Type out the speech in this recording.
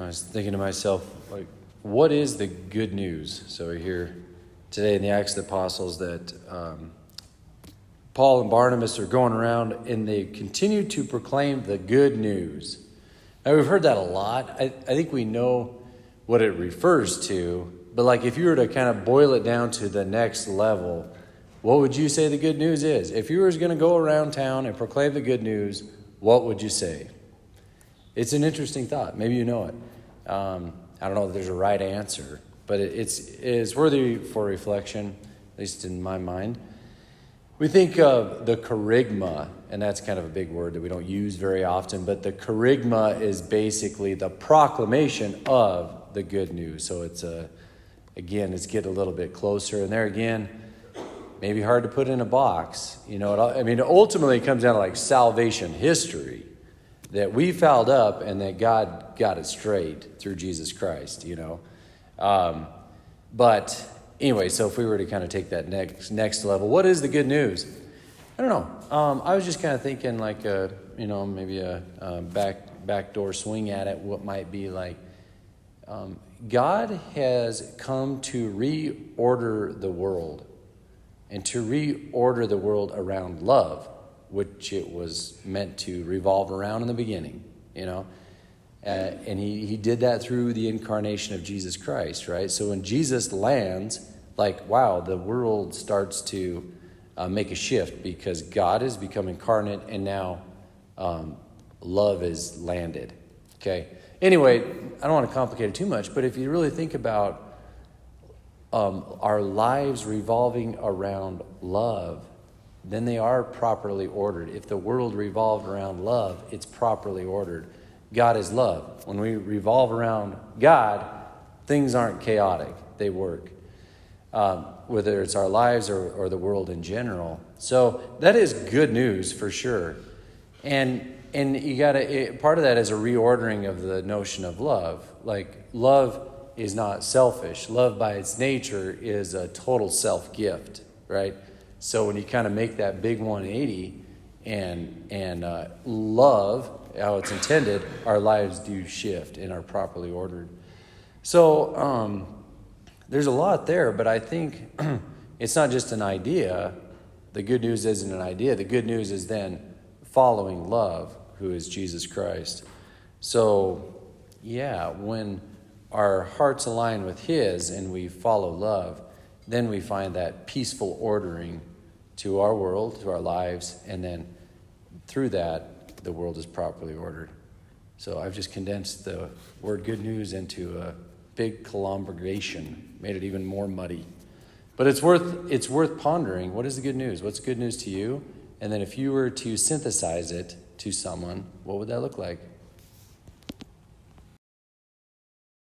I was thinking to myself, like, what is the good news? So we're here today in the Acts of the Apostles that Paul and Barnabas are going around and they continue to proclaim the good news. Now, we've heard that a lot. I think we know what it refers to, but like if you were to kind of boil it down to the next level, what would you say the good news is? If you were going to go around town and proclaim the good news, what would you say? It's an interesting thought. Maybe you know it. I don't know if there's a right answer, but it's worthy for reflection, at least in my mind. We think of the kerygma, and that's kind of a big word that we don't use very often, but the kerygma is basically the proclamation of the good news. So it's get a little bit closer, and there again, maybe hard to put in a box. Ultimately it comes down to like salvation history, that we fouled up and that God got it straight through Jesus Christ, But anyway, so if we were to kind of take that next level, what is the good news? I don't know. I was just kind of thinking like, maybe a backdoor swing at it, what might be like, God has come to reorder the world and to reorder the world around love, which it was meant to revolve around in the beginning, and he did that through the incarnation of Jesus Christ, right? So when Jesus lands, the world starts to make a shift because God has become incarnate and now love is landed, okay? Anyway, I don't want to complicate it too much, but if you really think about our lives revolving around love, then they are properly ordered. If the world revolved around love, it's properly ordered. God is love. When we revolve around God, things aren't chaotic. They work. Whether it's our lives or the world in general. So that is good news for sure. And you gotta, part of that is a reordering of the notion of love. Like, love is not selfish. Love by its nature is a total self-gift, right? So when you kind of make that big 180 and love how it's intended, our lives do shift and are properly ordered. So there's a lot there, but I think it's not just an idea. The good news isn't an idea. The good news is then following love, who is Jesus Christ. So, when our hearts align with His and we follow love, then we find that peaceful ordering to our world, to our lives, and then through that, the world is properly ordered. So I've just condensed the word good news into a big conglomeration, made it even more muddy. But it's worth pondering. What is the good news? What's good news to you? And then if you were to synthesize it to someone, what would that look like?